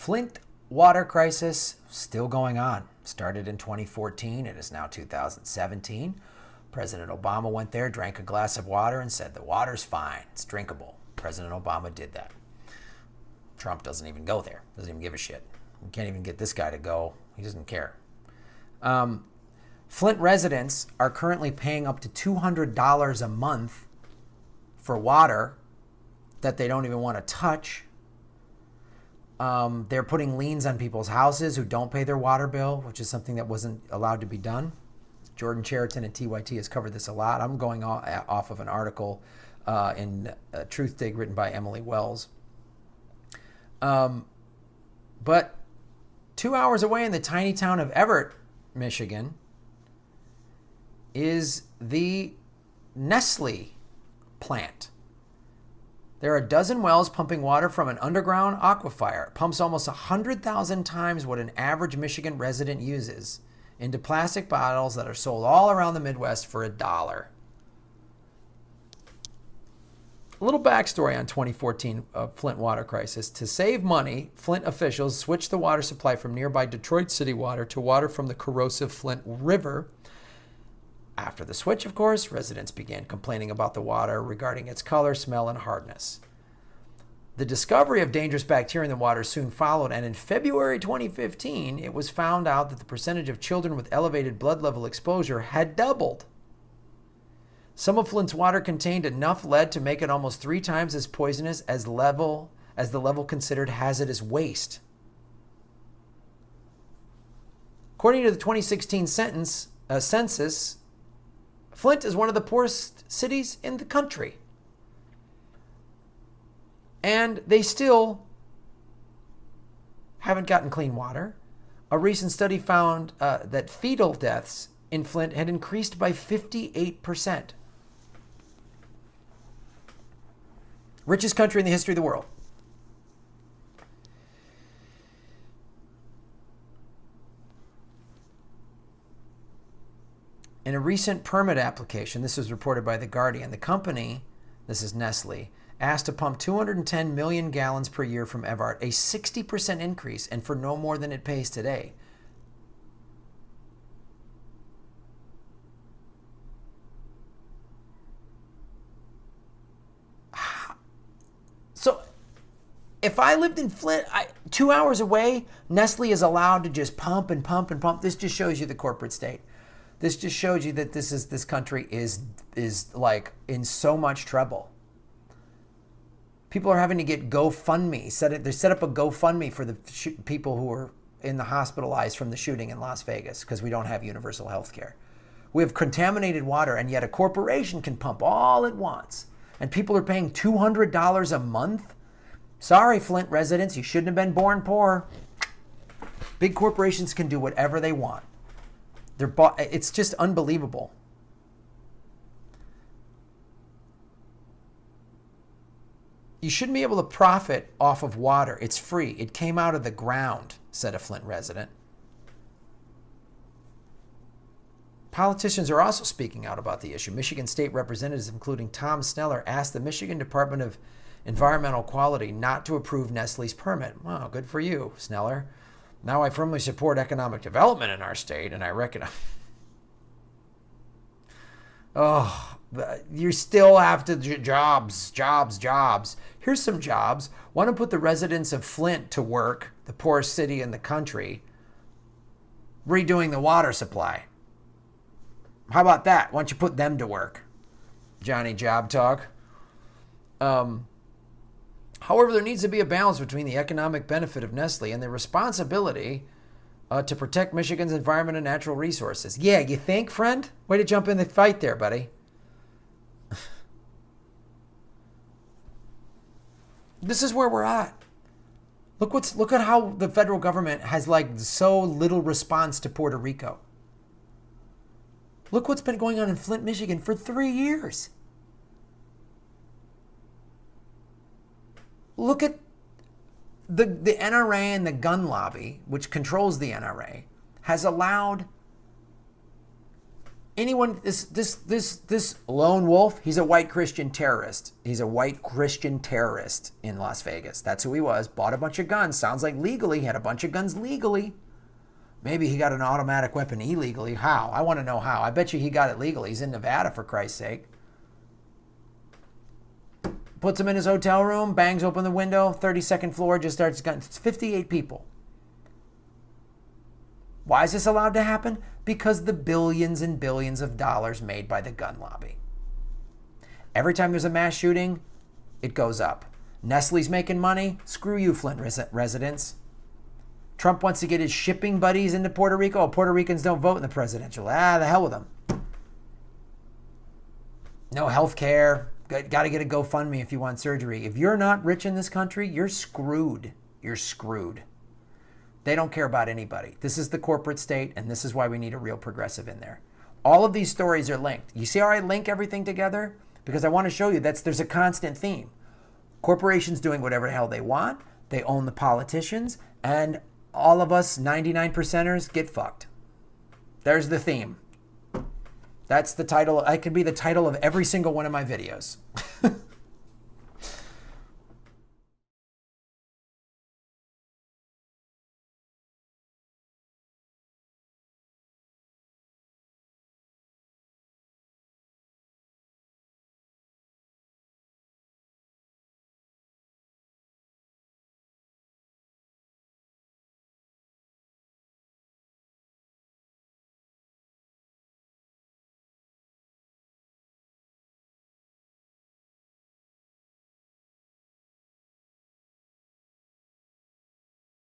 Flint water crisis still going on. Started in 2014. It is now 2017. President Obama went there, drank a glass of water, and said, the water's fine. It's drinkable. President Obama did that. Trump doesn't even go there. Doesn't even give a shit. We can't even get this guy to go. He doesn't care. Flint residents are currently paying up to $200 a month for water that they don't even want to touch. They're putting liens on people's houses who don't pay their water bill, which is something that wasn't allowed to be done. Jordan Cheriton at TYT has covered this a lot. I'm going off of an article in Truthdig written by Emily Wells. But 2 hours away in the tiny town of Everett, Michigan, is the Nestle plant. There are a dozen wells pumping water from an underground aquifer. It pumps almost 100,000 times what an average Michigan resident uses into plastic bottles that are sold all around the Midwest for $1. A little backstory on 2014 Flint water crisis. To save money, Flint officials switched the water supply from nearby Detroit city water to water from the corrosive Flint River. After the switch, of course, residents began complaining about the water regarding its color, smell, and hardness. The discovery of dangerous bacteria in the water soon followed, and in February 2015, it was found out that the percentage of children with elevated blood level exposure had doubled. Some of Flint's water contained enough lead to make it almost 3 times as poisonous as the level considered hazardous waste. According to the 2016 census, Flint is one of the poorest cities in the country. And they still haven't gotten clean water. A recent study found that fetal deaths in Flint had increased by 58%. Richest country in the history of the world. In a recent permit application, this was reported by The Guardian, the company, this is Nestle, asked to pump 210 million gallons per year from Everett, a 60% increase, and for no more than it pays today. So, if I lived in Flint, 2 hours away, Nestle is allowed to just pump and pump and pump. This just shows you the corporate state. This just shows you that this country is like in so much trouble. People are having to get GoFundMe. They set up a GoFundMe for the people who are in the hospitalized from the shooting in Las Vegas because we don't have universal health care. We have contaminated water, and yet a corporation can pump all it wants. And people are paying $200 a month? Sorry, Flint residents, you shouldn't have been born poor. Big corporations can do whatever they want. It's just unbelievable. You shouldn't be able to profit off of water. It's free. It came out of the ground, said a Flint resident. Politicians are also speaking out about the issue. Michigan state representatives, including Tom Sneller, asked the Michigan Department of Environmental Quality not to approve Nestle's permit. Wow, good for you, Sneller. Now I firmly support economic development in our state, and I reckon... Oh, you still have to... Jobs. Here's some jobs. Why don't put the residents of Flint to work, the poorest city in the country, redoing the water supply? How about that? Why don't you put them to work? Johnny Job Talk. However, there needs to be a balance between the economic benefit of Nestle and the responsibility to protect Michigan's environment and natural resources. Yeah, you think, friend? Way to jump in the fight there, buddy. This is where we're at. Look at how the federal government has so little response to Puerto Rico. Look what's been going on in Flint, Michigan for 3 years. Look at the NRA and the gun lobby, which controls the NRA, has allowed anyone, this lone wolf, he's a white Christian terrorist. He's a white Christian terrorist in Las Vegas. That's who he was. Bought a bunch of guns. Sounds like legally. He had a bunch of guns legally. Maybe he got an automatic weapon illegally. How? I want to know how. I bet you he got it legally. He's in Nevada, for Christ's sake. Puts him in his hotel room, bangs open the window, 32nd floor, just starts gunning. It's 58 people. Why is this allowed to happen? Because the billions and billions of dollars made by the gun lobby. Every time there's a mass shooting, it goes up. Nestle's making money. Screw you, Flint residents. Trump wants to get his shipping buddies into Puerto Rico. Oh, Puerto Ricans don't vote in the presidential. The hell with them. No health care. Got to get a GoFundMe if you want surgery. If you're not rich in this country, you're screwed. You're screwed. They don't care about anybody. This is the corporate state, and this is why we need a real progressive in there. All of these stories are linked. You see how I link everything together? Because I want to show you there's a constant theme. Corporations doing whatever the hell they want. They own the politicians, and all of us 99%ers get fucked. There's the theme. That's the title. I could be the title of every single one of my videos.